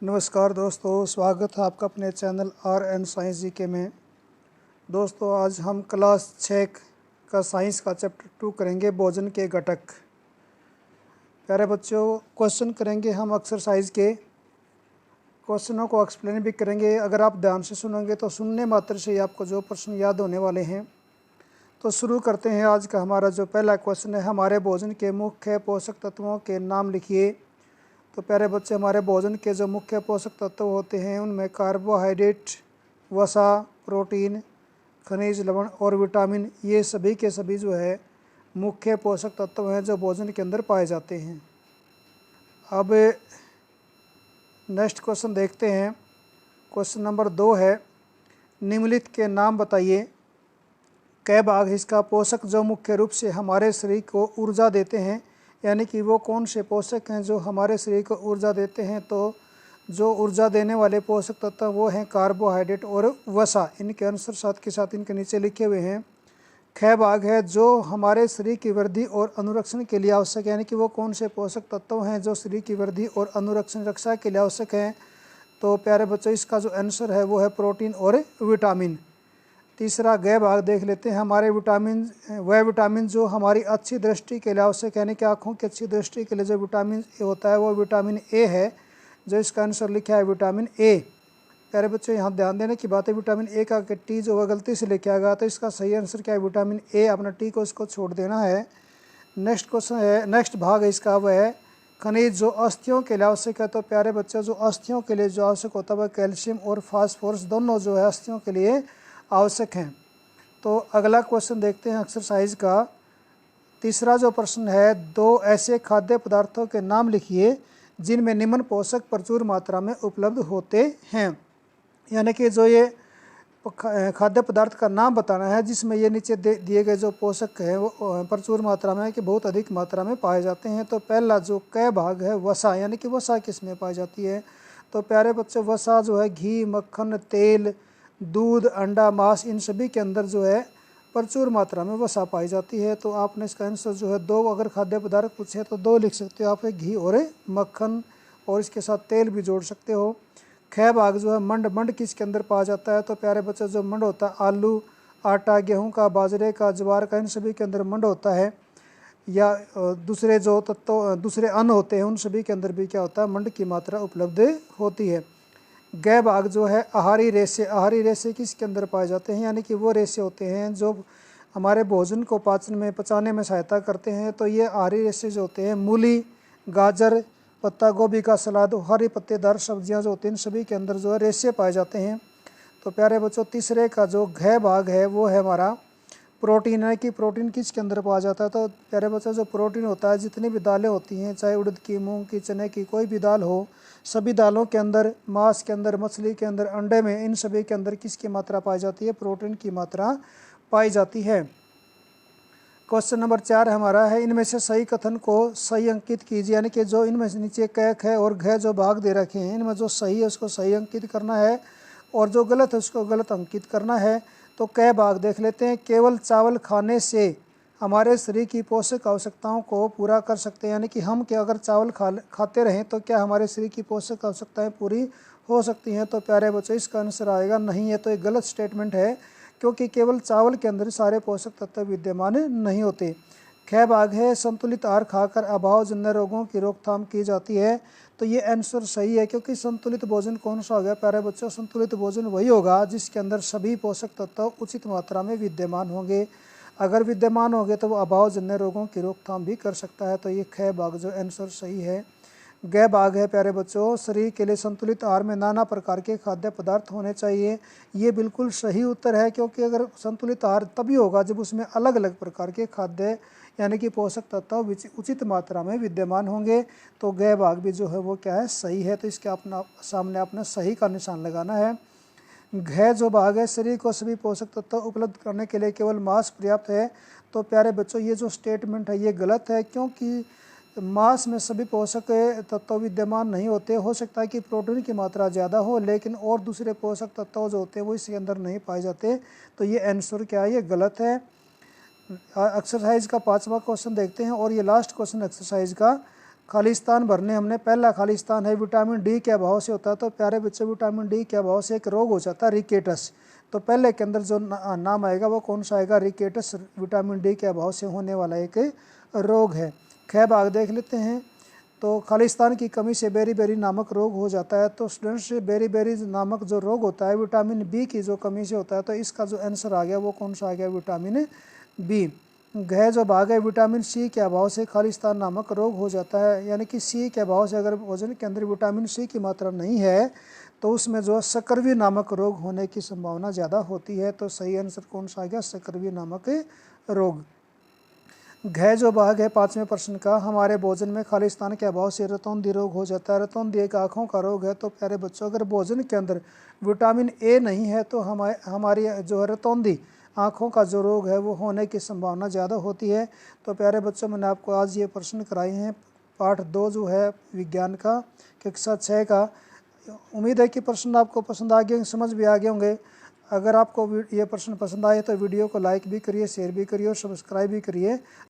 नमस्कार दोस्तों, स्वागत है आपका अपने channel R N science GK में। दोस्तों, आज हम क्लास 6 का साइंस का चैप्टर 2 करेंगे, भोजन के घटक। प्यारे बच्चों, क्वेश्चन करेंगे हम एक्सरसाइज के। क्वेश्चनों को एक्सप्लेन भी करेंगे। अगर आप ध्यान से सुनेंगे तो सुनने मात्र से ही आपको जो प्रश्न याद होने वाले हैं। तो शुरू करते हैं। आज का हमारा जो पहला क्वेश्चन है, हमारे भोजन के मुख्य पोषक तत्वों के नाम लिखिए। तो प्यारे बच्चे, हमारे भोजन के जो मुख्य पोषक तत्व होते हैं उनमें कार्बोहाइड्रेट, वसा, प्रोटीन, खनिज लवण और विटामिन, ये सभी के सभी जो है मुख्य पोषक तत्व हैं जो भोजन के अंदर पाए जाते हैं। अब नेक्स्ट क्वेश्चन देखते हैं। क्वेश्चन नंबर 2 है, निम्नलिखित के नाम बताइए। क भाग इसका पोषक जो मुख्य रूप से हमारे शरीर को ऊर्जा देते हैं, यानी कि वो कौन से पोषक हैं जो हमारे शरीर को ऊर्जा देते हैं। तो जो ऊर्जा देने वाले पोषक तत्व वो हैं कार्बोहाइड्रेट और वसा। इनके आंसर साथ के साथ इनके नीचे लिखे हुए हैं। ख भाग है जो हमारे शरीर की वृद्धि और अनुरक्षण के लिए आवश्यक है, यानी कि वो कौन से पोषक तत्व हैं जो शरीर की वृद्धि और अनुरक्षण रक्षा के लिए आवश्यक हैं। तो प्यारे बच्चों, इसका जो आंसर है वो है प्रोटीन और विटामिन। तीसरा ग भाग देख लेते हैं। हमारे विटामिन, वह विटामिन जो हमारी अच्छी दृष्टि के लिए आवश्यक है, यानी कि आँखों की अच्छी दृष्टि के लिए जो विटामिन होता है वो विटामिन ए है, जो इसका आंसर लिखा है विटामिन ए। प्यारे बच्चों, यहाँ ध्यान देने की बात है, विटामिन ए का टी जो गलती से लिखा गया, तो इसका सही आंसर क्या है, विटामिन ए। अपना टी को इसको छोड़ देना है। नेक्स्ट क्वेश्चन है, नेक्स्ट भाग है इसका, वह है खनिज जो अस्थियों के लिए आवश्यक है। तो प्यारे बच्चों, जो अस्थियों के लिए जो आवश्यक होता है वह कैल्शियम और फास्फोरस दोनों जो है अस्थियों के लिए आवश्यक हैं। तो अगला क्वेश्चन देखते हैं एक्सरसाइज का। तीसरा जो प्रश्न है, दो ऐसे खाद्य पदार्थों के नाम लिखिए जिनमें निम्न पोषक प्रचुर मात्रा में उपलब्ध होते हैं। यानी कि जो ये खाद्य पदार्थ का नाम बताना है जिसमें ये नीचे दिए गए जो पोषक हैं वो प्रचुर मात्रा में, कि बहुत अधिक मात्रा में पाए जाते हैं। तो पहला जो क भाग है वसा, यानी कि वसा किसमें पाई जाती है। तो प्यारे बच्चों, वसा जो है घी, मक्खन, तेल, दूध, अंडा, मांस, इन सभी के अंदर जो है प्रचुर मात्रा में वसा पाई जाती है। तो आपने इसका आंसर जो है दो, अगर खाद्य पदार्थ पूछे तो दो लिख सकते हो आप, घी और मक्खन, और इसके साथ तेल भी जोड़ सकते हो। ख भाग जो है मंड, मंड किसके अंदर पाया जाता है। तो प्यारे बच्चे, जो मंड होता है आलू, आटा, गेहूं का, बाजरे का, ज्वार का, इन सभी के अंदर मंड होता है। या दूसरे जो तत्व, दूसरे अन्न होते हैं उन सभी के अंदर भी क्या होता है, मंड की मात्रा उपलब्ध होती है। ग भाग जो है आहारी रेशे, आहारी रेशे किसके अंदर पाए जाते हैं, यानी कि वो रेशे होते हैं जो हमारे भोजन को पचाने में सहायता करते हैं। तो ये आहारी रेशे जो होते हैं, मूली, गाजर, पत्ता गोभी का सलाद, हरी पत्तेदार सब्जियां जो होती हैं, इन सभी के अंदर जो है रेशे पाए जाते हैं। तो प्यारे बच्चों, तीसरे का जो घ भाग है वो है हमारा प्रोटीन, है कि प्रोटीन किसके अंदर पाया जाता है। तो प्यारे बच्चों, जो प्रोटीन होता है, जितनी भी दालें होती हैं, चाहे उड़द की, मूंग की, चने की, कोई भी दाल हो, सभी दालों के अंदर, मांस के अंदर, मछली के अंदर, अंडे में, इन सभी के अंदर किसकी मात्रा पाई जाती है, प्रोटीन की मात्रा पाई जाती है। क्वेश्चन नंबर 4 हमारा है, इनमें से सही कथन को सही अंकित कीजिए। यानी कि जो इनमें से नीचे क, ख और घ जो भाग दे रखे हैं, इनमें जो सही है उसको सही अंकित करना है और जो गलत है उसको गलत अंकित करना है। तो क भाग देख लेते हैं। केवल चावल खाने से हमारे शरीर की पोषक आवश्यकताओं को पूरा कर सकते हैं, यानी कि हम क्या अगर चावल खाते रहें तो क्या हमारे शरीर की पोषक आवश्यकताएं पूरी हो सकती हैं। तो प्यारे बच्चों, इसका आंसर आएगा नहीं है। तो एक गलत स्टेटमेंट है, क्योंकि केवल चावल के अंदर सारे पोषक तत्व विद्यमान नहीं होते। ख भाग है, संतुलित आहार खाकर अभावजन्य रोगों की रोकथाम की जाती है। तो ये आंसर सही है, क्योंकि संतुलित भोजन कौन सा हो गया प्यारे बच्चों, संतुलित भोजन वही होगा जिसके अंदर सभी पोषक तत्व उचित मात्रा में विद्यमान होंगे। अगर विद्यमान होंगे तो वो अभावजन्य रोगों की रोकथाम भी कर सकता है। तो ये ख भाग जो आंसर सही है। ग भाग है प्यारे बच्चों, शरीर के लिए संतुलित आहार में नाना प्रकार के खाद्य पदार्थ होने चाहिए। ये बिल्कुल सही उत्तर है, क्योंकि अगर संतुलित आहार तभी होगा जब उसमें अलग अलग प्रकार के खाद्य यानी कि पोषक तत्व उचित मात्रा में विद्यमान होंगे। तो ग भाग भी जो है वो क्या है, सही है। तो इसके अपना सामने आपने सही का निशान लगाना है। घ जो भाग है, शरीर को सभी पोषक तत्व उपलब्ध करने के लिए केवल मांस पर्याप्त है। तो प्यारे बच्चों, ये जो स्टेटमेंट है ये गलत है, क्योंकि मांस में सभी पोषक तत्व विद्यमान नहीं होते। हो सकता है कि प्रोटीन की मात्रा ज़्यादा हो, लेकिन और दूसरे पोषक तत्व जो होते हैं वो इसके अंदर नहीं पाए जाते। तो ये आंसर क्या है, ये गलत है। एक्सरसाइज का 5वां क्वेश्चन देखते हैं, और ये लास्ट क्वेश्चन एक्सरसाइज का। खालिस्तान भरने हमने, पहला खालिस्तान है विटामिन डी के अभाव से होता है। तो प्यारे बच्चों विटामिन डी के अभाव से एक रोग हो जाता है रिकेटस। तो पहले के अंदर जो नाम आएगा वो कौन सा आएगा? रिकेटस, विटामिन डी के अभाव से होने वाला एक रोग है। ख भाग देख लेते हैं। तो खालिस्तान की कमी से बेरीबेरी नामक रोग हो जाता है। तो स्टूडेंट्स बेरीबेरी नामक जो रोग होता है विटामिन बी की जो कमी से होता है। तो इसका जो आंसर आ गया वो कौन सा आ गया? Vitamin B. घ जो भाग है विटामिन सी के अभाव से खालिस्तान नामक रोग हो जाता है। यानी कि सी के अभाव से अगर भोजन के अंदर विटामिन सी की मात्रा नहीं है तो उसमें जो सकरवी नामक रोग होने की संभावना ज़्यादा होती है। तो सही आंसर कौन सा आ गया? सकरवी नामक रोग। घ जो भाग है 5वें प्रश्न का, हमारे भोजन में खालिस्तान के अभाव से रतौंधी रोग हो जाता है। रतौंधी एक आँखों का रोग है। तो प्यारे बच्चों अगर भोजन के अंदर विटामिन ए नहीं है तो हमारी जो है रतौंधी आँखों का जो रोग है वो होने की संभावना ज़्यादा होती है। तो प्यारे बच्चों मैंने आपको आज ये प्रश्न कराए हैं पाठ 2 जो है विज्ञान का कक्षा 6 का। उम्मीद है कि प्रश्न आपको पसंद आ गए, समझ भी आ गए होंगे। अगर आपको ये प्रश्न पसंद आए तो वीडियो को लाइक भी करिए, शेयर भी करिए और सब्सक्राइब भी करिए।